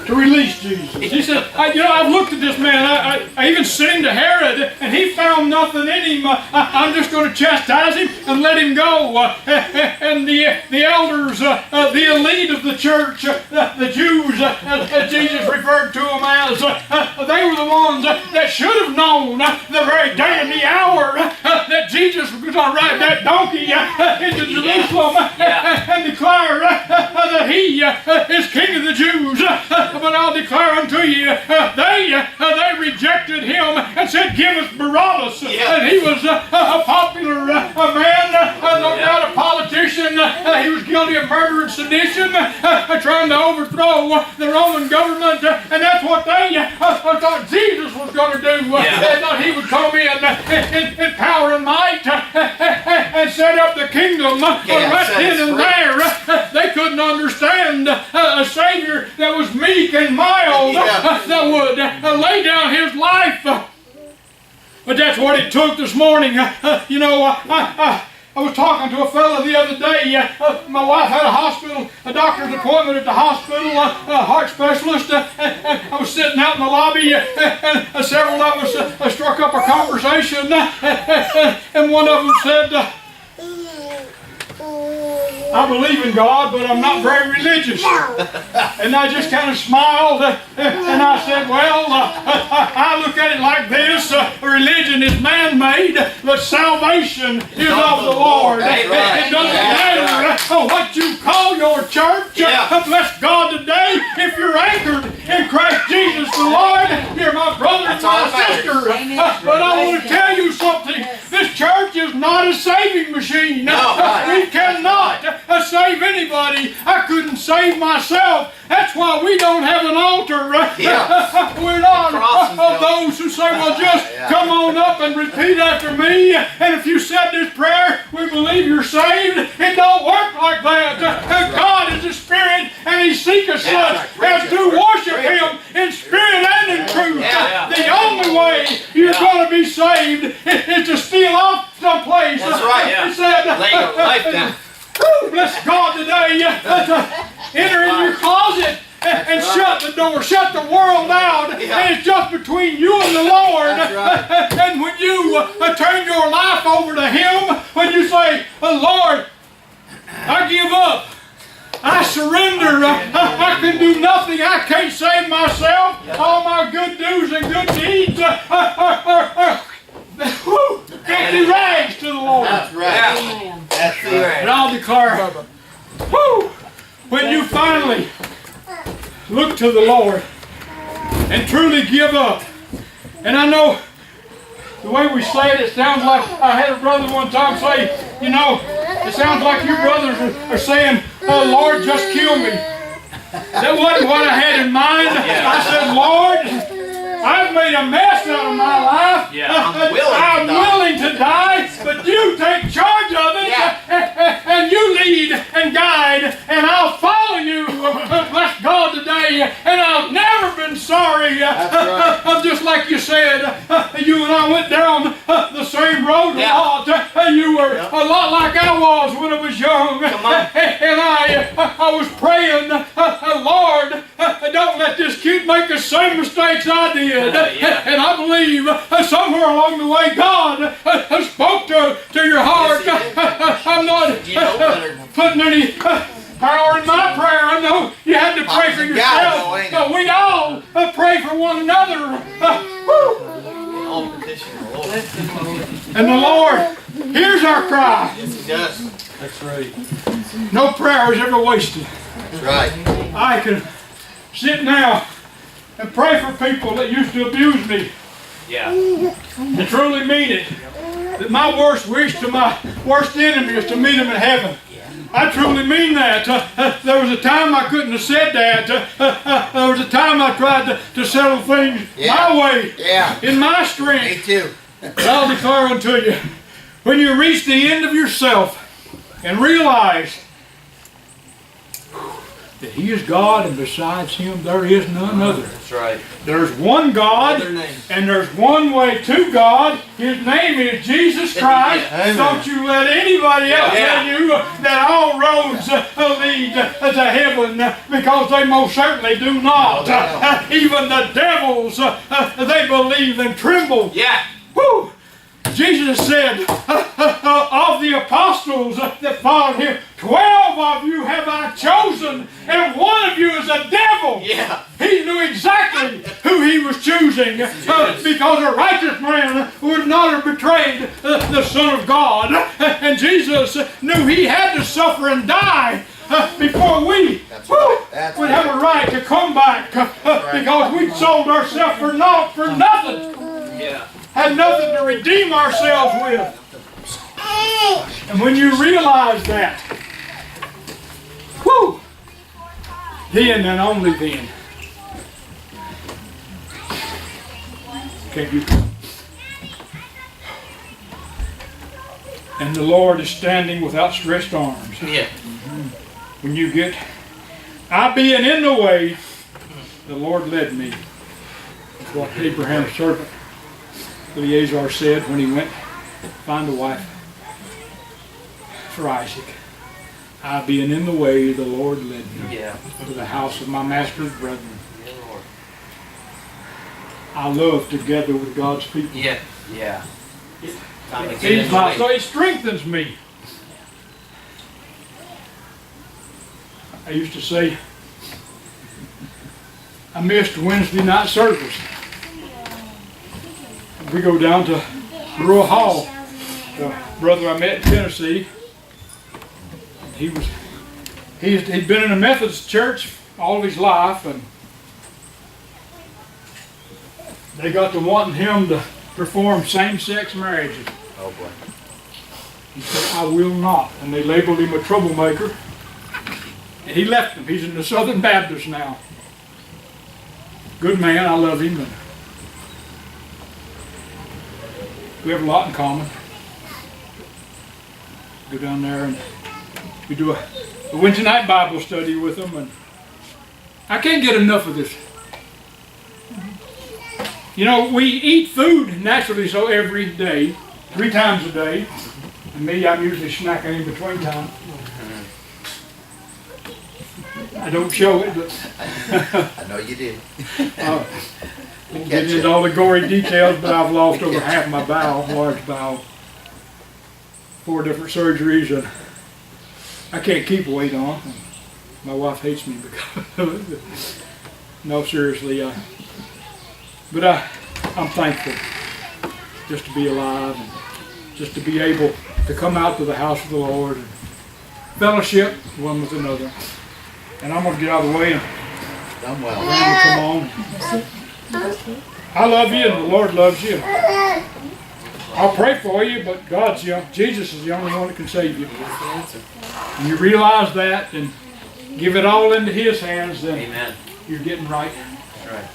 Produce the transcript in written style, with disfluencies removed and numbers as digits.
to release Jesus. He said, I've looked at this man. I even sent him to Herod, and he found nothing in him. I'm just going to chastise him and let him go. And the elders, the elite of the church, the Jews, as Jesus referred to them as, they were the ones that should have known the very day and the hour that Jesus was going to ride that donkey into Jerusalem and declare that he is King of the Jews. But I'll declare unto you, they rejected him and said, give us Barabbas. And he was a popular man, no doubt a politician. He was guilty of murder and sedition, trying to overthrow the Roman government. And that's what they thought Jesus was going to do. They thought he would come in power and might and set up the kingdom right then and there. They couldn't understand a Savior that was meek and mild, that would lay down his life. But that's what it took this morning. I was talking to a fellow the other day. My wife had a doctor's appointment at the hospital, a heart specialist. I was sitting out in the lobby, and several of us struck up a conversation. And one of them said, I believe in God, but I'm not very religious. And I just kind of smiled, and I said, well, I look at it like this. Religion is man-made, but salvation is of the Lord. It doesn't matter what you call your church. Bless God today, if you're anchored in Christ Jesus the Lord, you're my brother and my sister. But I want to tell you something. This church is not a saving machine. We cannot save anybody. I couldn't save myself. That's why we don't have an altar. We're not of those who say, well, just come on up and repeat after me. And if you said this prayer, we believe you're saved. It don't work like that. God is a spirit, and He seeketh such as to worship Him in spirit and in truth. The only way you're going to be saved is to steal off someplace. That's right. He said, lay your life down. Bless God today. Enter in your closet and shut the door. Shut the world out. And it's just between you and the Lord. And when you turn your life over to Him, when you say, Lord, I give up. I surrender. I can do nothing. I can't save myself. All my good do's and good deeds empty rags to the Lord. That's right. That's right. And I'll declare, when you finally look to the Lord and truly give up. And I know the way we say it, it sounds like, I had a brother one time say, it sounds like you brothers are saying, Lord, just kill me. That wasn't what I had in mind. I said, Lord, I've made a mess out of my life. I'm willing to die, but you take charge of it, and you lead and guide, and I'll follow you. Bless God today, and I've never been sorry. I'm just like you said, you and I went down the same road a lot. You were a lot like I was when I was young, and I was praying, Lord, don't let this kid make the same mistakes I did. And I believe somewhere along the way God spoke to your heart. I'm not putting any power in my prayer. I know you had to pray for yourself. But we all pray for one another. And the Lord hears our cry. Yes, He does. That's right. No prayer is ever wasted. That's right. I can sit now and pray for people that used to abuse me. And truly mean it. That my worst wish to my worst enemy is to meet him in heaven. I truly mean that. There was a time I couldn't have said that. There was a time I tried to settle things my way, in my strength. Me too. But I'll declare unto you, when you reach the end of yourself and realize that He is God, and besides Him there is none other. That's right. There's one God, Other name. and there's one way to God. His name is Jesus Christ. Amen. Don't you let anybody else Yeah. tell you that all roads lead to heaven, because they most certainly do not. No, Even the devils, they believe and tremble. Yeah. Woo! Jesus said, of the apostles that followed Him, 12 of you have I chosen, and one of you is a devil. Yeah. He knew exactly who He was choosing, because a righteous man would not have betrayed the Son of God. And Jesus knew He had to suffer and die before we would have a right to come back, because we'd sold ourselves for naught, for nothing. Yeah. Had nothing to redeem ourselves with. And when you realize that, whew, then and only then can you. And the Lord is standing with outstretched arms. Yeah. When you get, I being in the way, the Lord led me. That's what Abraham's servant Eleazar said when he went to find a wife for Isaac. I being in the way, the Lord led me to the house of my master's brethren. Yeah, Lord. I love together with God's people. Yeah. Yeah. Time to It get in feeds the my way. soul. It strengthens me. I used to say, I missed Wednesday night service. We go down to Rural Hall. The brother I met in Tennessee, he'd been in a Methodist church all of his life, and they got to wanting him to perform same-sex marriages. Oh boy. He said, I will not. And they labeled him a troublemaker. And he left them. He's in the Southern Baptist now. Good man, I love him. And we have a lot in common. Go down there and we do a Wednesday night Bible study with them, and I can't get enough of this. You know, we eat food naturally so every day, 3 times a day. And me, I'm usually snacking in between time. I don't show it, but I know you did. won't get into all the gory details, but I've lost over half my bowel, large bowel, 4 different surgeries, and I can't keep weight on. My wife hates me because of it. No, seriously, but I'm thankful just to be alive and just to be able to come out to the house of the Lord and fellowship one with another. And I'm going to get out of the way and Done well. come on. I love you and the Lord loves you. I'll pray for you, but Jesus is the only one that can save you. When you realize that and give it all into His hands, then Amen. you're getting right. That's right.